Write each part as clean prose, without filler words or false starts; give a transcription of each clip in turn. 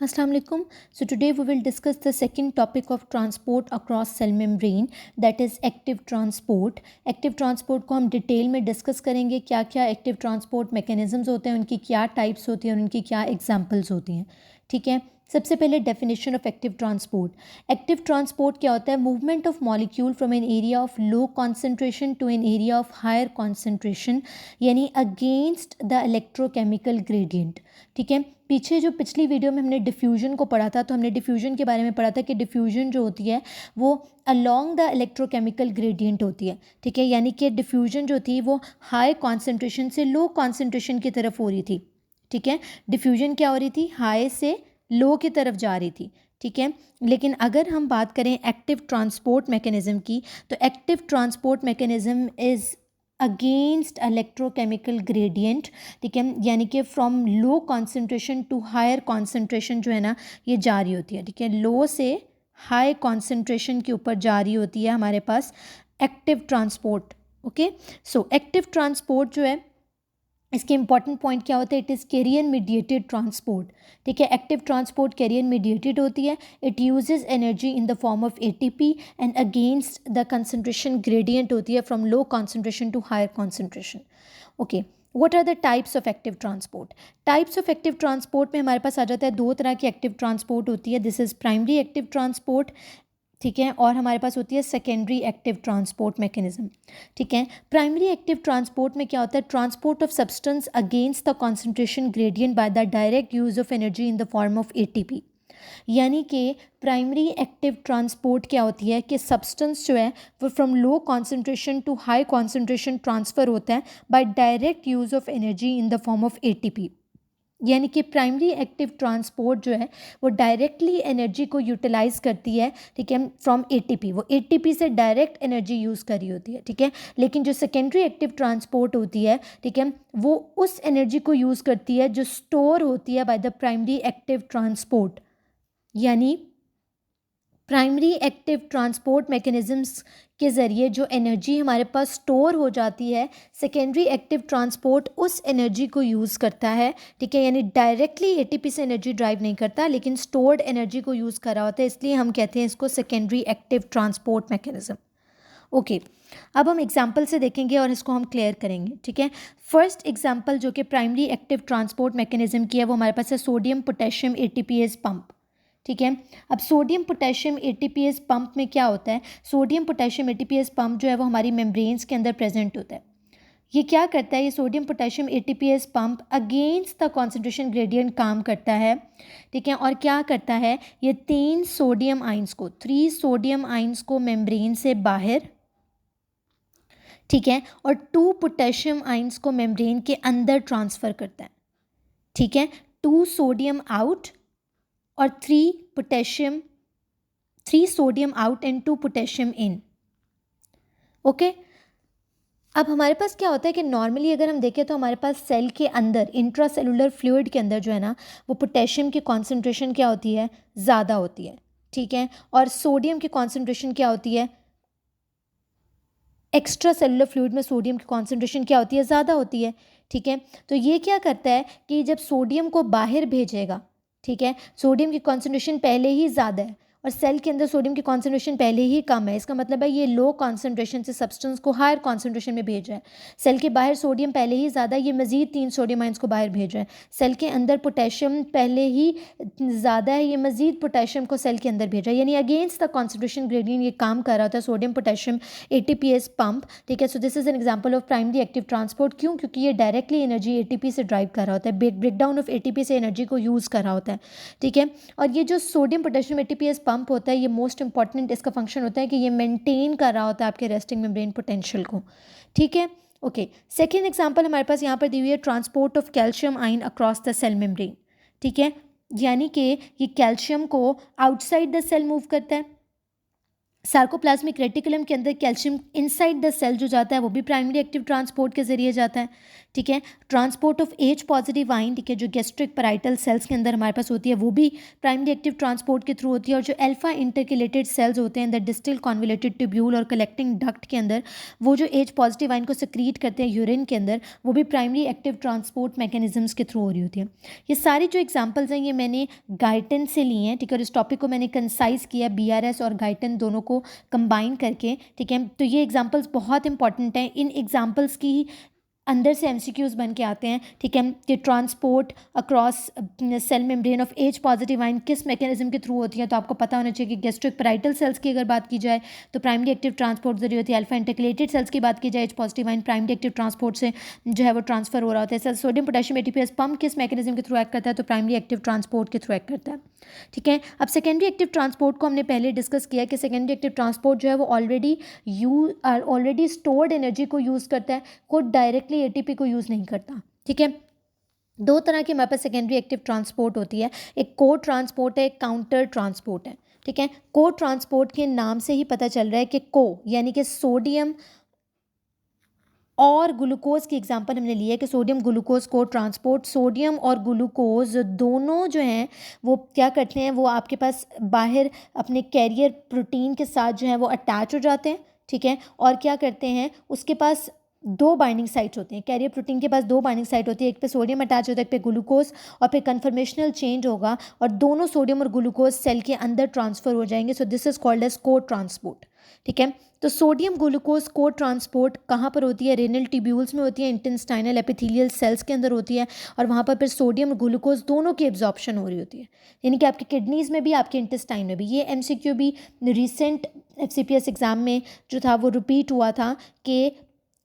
Assalamu alaikum. So today we will discuss the second topic of transport across cell membrane, that is active transport. Active transport को हम detail में discuss करेंगे, क्या क्या active transport mechanisms होते हैं, उनकी क्या टाइप्स होती हैं और उनकी क्या एग्जांपल्स होती हैं. ठीक है. सबसे पहले definition of active transport. Active transport क्या होता है? Movement of molecule from an area of low concentration to an area of higher concentration, यानी अगेंस्ट द इलेक्ट्रोकेमिकल ग्रेडियंट. ठीक है. पीछे जो पिछली वीडियो में हमने डिफ्यूजन को पढ़ा था, तो हमने डिफ्यूजन के बारे में पढ़ा था कि डिफ्यूजन जो होती है वो अलोंग द इलेक्ट्रोकेमिकल ग्रेडियंट होती है. ठीक है. यानी कि डिफ्यूजन जो थी वो हाई कॉन्सेंट्रेशन से लो कॉन्सेंट्रेशन की तरफ हो रही थी. ठीक है. डिफ्यूजन क्या हो रही थी? हाई से लो की तरफ जा रही थी. ठीक है. लेकिन अगर हम बात करें एक्टिव ट्रांसपोर्ट मैकेनिज्म की, तो active transport mechanism is against electrochemical gradient. ठीक है. यानी कि from low concentration to higher concentration जो है ना, ये जा रही होती है. ठीक है. लो से हाई कॉन्सेंट्रेशन के ऊपर जा रही होती है हमारे पास active transport. Okay. So active transport जो है, इसके इंपॉर्टेंट पॉइंट क्या होते हैं? It is carrier mediated transport. ठीक है. एक्टिव ट्रांसपोर्ट कैरियर मीडिएटेड होती है. It uses energy in the form of ATP and against the concentration gradient होती है from low concentration to higher concentration. Okay. What are the types of active transport? Types of active transport में हमारे पास आ जाता है दो तरह की active transport होती है. This is primary active transport. ठीक है. और हमारे पास होती है सेकेंडरी एक्टिव ट्रांसपोर्ट मैकेनिज्म. ठीक है. प्राइमरी एक्टिव ट्रांसपोर्ट में क्या होता है? Transport of substance against the concentration gradient by the direct use of energy in the form of ATP. यानी कि प्राइमरी एक्टिव ट्रांसपोर्ट क्या होती है कि सब्सटेंस जो है वो from low concentration to high concentration transfer होता है by direct use of energy in the form of ATP. यानी कि प्राइमरी एक्टिव ट्रांसपोर्ट जो है वो डायरेक्टली एनर्जी को यूटिलाइज करती है. ठीक है. फ्रॉम एटीपी, वो एटीपी से डायरेक्ट एनर्जी यूज़ करी होती है. ठीक है. लेकिन जो सेकेंडरी एक्टिव ट्रांसपोर्ट होती है, ठीक है, वो उस एनर्जी को यूज़ करती है जो स्टोर होती है by the primary active transport. यानी प्राइमरी एक्टिव ट्रांसपोर्ट मैकेनिज़म्स के ज़रिए जो एनर्जी हमारे पास स्टोर हो जाती है, सेकेंडरी एक्टिव ट्रांसपोर्ट उस एनर्जी को यूज़ करता है. ठीक है. यानी डायरेक्टली एटीपी से एनर्जी ड्राइव नहीं करता, लेकिन स्टोर्ड एनर्जी को यूज़ कर रहा होता है, इसलिए हम कहते हैं इसको secondary active transport mechanism. Okay. अब हम एग्जाम्पल से देखेंगे और इसको हम क्लियर करेंगे. ठीक है. फर्स्ट एग्जाम्पल जो कि प्राइमरी एक्टिव ट्रांसपोर्ट मैकेनिज़्म की है, वो हमारे पास है सोडियम पोटेशियम एटीपीएस पंप. ठीक है. अब सोडियम पोटेशियम एटीपीएस पंप में क्या होता है? सोडियम पोटेशियम एटीपीएस पंप जो है वो हमारी मेम्ब्रेन्स के अंदर प्रेजेंट होता है. ये क्या करता है? ये sodium potassium ATPase pump against the concentration gradient काम करता है. ठीक है. और क्या करता है? ये 3 सोडियम आइंस को मेम्ब्रेन से बाहर, ठीक है, और 2 पोटेशियम आइंस को मेम्ब्रेन के अंदर ट्रांसफ़र करता है. ठीक है. 2 सोडियम आउट और 3 sodium out and 2 potassium in. Okay. अब हमारे पास क्या होता है कि नॉर्मली अगर हम देखें तो हमारे पास सेल के अंदर, इंट्रासेलुलर फ्लूइड के अंदर जो है ना, वो पोटेशियम की कॉन्सेंट्रेशन क्या होती है? ज़्यादा होती है. ठीक है. और सोडियम की कॉन्सेंट्रेशन क्या होती है? एक्स्ट्रा सेलुलर फ्लूइड में सोडियम की कॉन्सेंट्रेशन क्या होती है? ज़्यादा होती है. ठीक है. तो ये क्या करता है कि जब सोडियम को बाहर भेजेगा, ठीक है, सोडियम की कॉन्सेंट्रेशन पहले ही ज़्यादा है और सेल के अंदर सोडियम की कॉन्सेंट्रेशन पहले ही कम है, इसका मतलब है ये लो कॉन्सेंट्रेशन से सब्सटेंस को हायर कॉन्सेंट्रेशन में भेज रहा है. सेल के बाहर सोडियम पहले ही ज़्यादा है, ये मज़ीद 3 सोडियम आइंस को बाहर भेज रहा है. सेल के अंदर पोटेशियम पहले ही ज़्यादा है, ये मज़ीद पोटेशियम को सेल के अंदर भेज रहा है. यानी अगेंस्ट द कॉन्सेंट्रेशन ग्रेडियंट ये काम कर रहा होता है सोडियम पोटेशियम एटीपीएस पंप. ठीक है. So this is an example of primary active transport. क्यों? क्योंकि ये डायरेक्टली एनर्जी एटीपी से ड्राइव कर रहा होता है, ब्रेकडाउन ऑफ एटीपी से एनर्जी को यूज़ कर रहा होता है. ठीक है. और ये जो सोडियम पोटेशियम एटीपीएस पंप होता है, ये मोस्ट इंपॉर्टेंट इसका फंक्शन होता है कि ये मेंटेन कर रहा होता है आपके रेस्टिंग मेम्ब्रेन पोटेंशियल को. ठीक है. ओके. सेकेंड एग्जांपल हमारे पास यहाँ पर दी हुई है transport of calcium ion across the cell membrane. ठीक है. यानी कि ये कैल्शियम को आउटसाइड द सेल मूव करता है. सार्कोप्लाज्मिक रेटिकुलम के अंदर कैल्शियम इनसाइड द सेल जो जाता है वो भी प्राइमरी एक्टिव ट्रांसपोर्ट के ज़रिए जाता है. ठीक है। ट्रांसपोर्ट ऑफ एच पॉजिटिव आइन, ठीक है, जो गैस्ट्रिक पैराइटल सेल्स के अंदर हमारे पास होती है वो भी प्राइमरी एक्टिव ट्रांसपोर्ट के थ्रू होती है। और जो अल्फा इंटरकेलेटेड सेल्स होते हैं द डिस्टल कॉन्वोल्यूटेड ट्यूब्यूल और कलेक्टिंग डक्ट के अंदर, वो जो एच पॉजिटिव आइन को सिक्रीट करते हैं यूरिन के अंदर, वो भी प्राइमरी एक्टिव ट्रांसपोर्ट मैकेनिज्म्स के थ्रू हो रही होती है। ये सारी जो एग्जांपल्स हैं ये मैंने गाइटन से लिए हैं, ठीक है, और इस टॉपिक को मैंने कंसाइज किया BRS और गाइटन दोनों को कंबाइन करके, ठीक है। तो ये एग्जांपल्स बहुत इंपॉर्टेंट हैं। इन एग्जांपल्स की अंदर से MCQs बन के आते हैं, ठीक है, कि transport across cell membrane of H positive ion किस मैकेनिज्म के थ्रू होती है। तो आपको पता होना चाहिए कि गैस्ट्रिक पैराइटल सेल्स की अगर बात की जाए तो प्राइमरी एक्टिव ट्रांसपोर्ट जरिए होती है। अल्फा इंटरकेलेटेड सेल्स की बात की जाए एच पॉजिटिव आइन प्राइमरी एक्टिव ट्रांसपोर्ट से जो है वो ट्रांसफर हो रहा होता है। सोडियम पोटेशियम ATPase पंप किस मैकेनिज्म के थ्रू एक्ट करता है, तो प्राइमरी एक्टिव ट्रांसपोर्ट के थ्रू एक्ट करता है, ठीक है। अब सेकेंडरी एक्टिव ट्रांसपोर्ट को हमने पहले डिस्कस किया कि सेकेंडरी एक्टिव ट्रांसपोर्ट जो है वो ऑलरेडी स्टोर्ड एनर्जी को यूज़ करता है, खुद डायरेक्टली ATP को यूज़ नहीं करता, ठीक है। दो तरह की हमारे पास सेकेंडरी एक्टिव ट्रांसपोर्ट होती है, एक को ट्रांसपोर्ट है, एक काउंटर ट्रांसपोर्ट है, ठीक है। को ट्रांसपोर्ट के नाम से ही पता चल रहा है कि को यानी कि सोडियम और ग्लूकोज की एग्जांपल हमने लिया है कि सोडियम ग्लूकोज को ट्रांसपोर्ट, सोडियम और ग्लूकोज दोनों जो हैं वो क्या करते हैं, वो आपके पास बाहर अपने कैरियर प्रोटीन के साथ जो है वो अटैच हो जाते हैं, ठीक है। और क्या करते हैं, उसके पास दो बाइंडिंग साइट्स होती हैं, कैरियर प्रोटीन के पास दो बाइंडिंग साइट होती है, एक पे सोडियम अटैच होता है, एक पे ग्लूकोज, और फिर कन्फर्मेशनल चेंज होगा और दोनों सोडियम और ग्लूकोज सेल के अंदर ट्रांसफर हो जाएंगे। So this is called as cotransport, ठीक है। तो सोडियम ग्लूकोज को ट्रांसपोर्ट कहाँ पर होती है, रेनल ट्यूब्यूल्स में होती है, इंटेस्टाइनल एपिथेलियल सेल्स के अंदर होती है, और वहाँ पर फिर सोडियम और ग्लूकोज दोनों की एब्जॉर्प्शन हो रही होती है, यानी कि आपकी किडनीज में भी आपके इंटेस्टाइन में भी। ये MCQ भी रिसेंट FCPS एग्जाम में जो था वो रिपीट हुआ था कि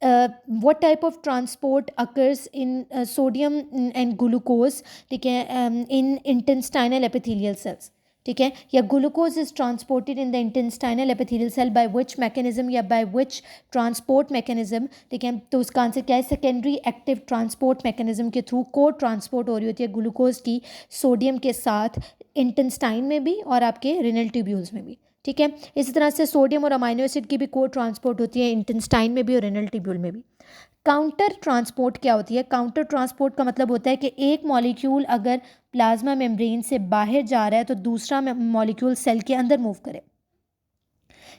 what type of transport occurs in sodium and glucose, ठीक है, in intestinal epithelial cells, ठीक है, या glucose is transported in the intestinal epithelial cell by which mechanism या बाय विच ट्रांसपोर्ट मैकेनिज्म, ठीक है। तो उसका आंसर क्या है, सेकेंडरी एक्टिव ट्रांसपोर्ट मैकेनिज्म के थ्रू को ट्रांसपोर्ट हो रही होती है ग्लूकोज की सोडियम के साथ इंटेस्टाइन में भी और आपके रेनल ट्यूब्यूल्स में भी, ठीक है। इसी तरह से सोडियम और अमाइनो एसिड की भी को ट्रांसपोर्ट होती है इंटेस्टाइन में भी और रेनल ट्यूब्यूल में भी। काउंटर ट्रांसपोर्ट क्या होती है, काउंटर ट्रांसपोर्ट का मतलब होता है कि एक मॉलिक्यूल अगर प्लाज्मा मेम्ब्रेन से बाहर जा रहा है तो दूसरा मॉलिक्यूल सेल के अंदर मूव करे,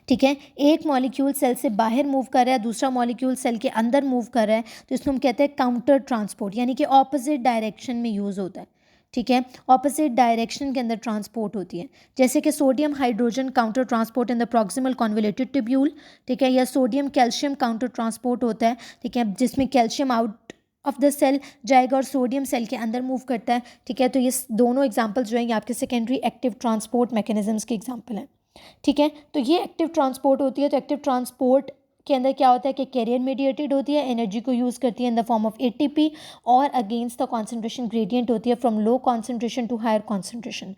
ठीक है। एक मॉलिक्यूल सेल से बाहर मूव कर रहा है, दूसरा मॉलिक्यूल सेल के अंदर मूव कर रहा है, तो इसको हम कहते हैं काउंटर ट्रांसपोर्ट, यानी कि ऑपोजिट डायरेक्शन में यूज़ होता है, ठीक है। ऑपोजिट डायरेक्शन के अंदर ट्रांसपोर्ट होती है, जैसे कि sodium hydrogen counter transport in the proximal convoluted tubule, ठीक है, या सोडियम कैल्शियम काउंटर ट्रांसपोर्ट होता है, ठीक है, जिसमें calcium out of the cell जाएगा और सोडियम सेल के अंदर मूव करता है, ठीक है। तो ये दोनों एग्जाम्पल्स जो हैं ये आपके सेकेंडरी एक्टिव ट्रांसपोर्ट मैकेनिज्म्स के एग्जाम्पल हैं, ठीक है। तो ये एक्टिव ट्रांसपोर्ट होती है। तो एक्टिव ट्रांसपोर्ट के अंदर क्या होता है कि कैरियर मीडिएटेड होती है, एनर्जी को यूज़ करती है in the form of ATP और अगेंस्ट द कॉन्सेंट्रेशन ग्रेडियंट होती है from low concentration to higher concentration.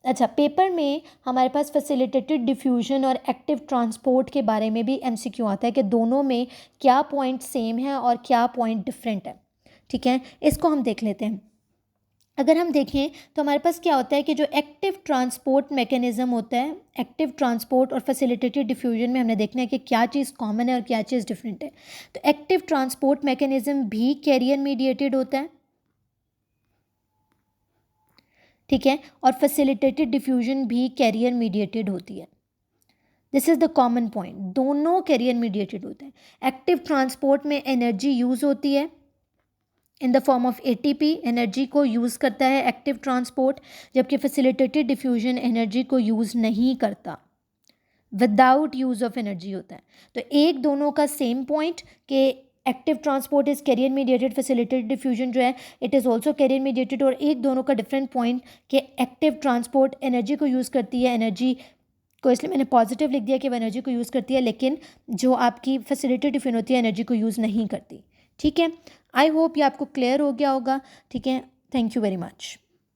अच्छा, पेपर में हमारे पास फैसिलिटेटेड डिफ्यूजन और एक्टिव ट्रांसपोर्ट के बारे में भी MCQ आता है कि दोनों में क्या पॉइंट सेम है और क्या पॉइंट डिफरेंट है, ठीक है। इसको हम देख लेते हैं। अगर हम देखें तो हमारे पास क्या होता है कि जो एक्टिव ट्रांसपोर्ट मैकेनिज्म होता है, एक्टिव ट्रांसपोर्ट और फैसिलिटेटेड डिफ्यूजन में हमने देखना है कि क्या चीज़ कॉमन है और क्या चीज़ डिफरेंट है। तो एक्टिव ट्रांसपोर्ट मैकेनिज्म भी कैरियर मीडिएटेड होता है, ठीक है, और फैसिलिटेटेड डिफ्यूजन भी कैरियर मीडिएटेड होती है। This is the common point, दोनों कैरियर मीडिएटेड होते हैं। एक्टिव ट्रांसपोर्ट में एनर्जी यूज़ होती है in the form of ATP, energy को यूज़ करता है एक्टिव ट्रांसपोर्ट, जबकि फैसिलिटेटेड डिफ्यूजन एनर्जी को यूज़ नहीं करता, विदाउट यूज़ ऑफ एनर्जी होता है। तो एक दोनों का सेम पॉइंट कि active transport is carrier mediated, facilitated diffusion जो है it is also carrier mediated, और एक दोनों का डिफरेंट पॉइंट कि एक्टिव ट्रांसपोर्ट एनर्जी को यूज़ करती है, एनर्जी को इसलिए मैंने पॉजिटिव लिख दिया कि वो एनर्जी को यूज़ करती है, लेकिन जो आपकी फैसिलिटेटेड डिफ्यूजन होती है एनर्जी को यूज़ नहीं करती, ठीक है। आई होप ये आपको क्लियर हो गया होगा, ठीक है। Thank you very much.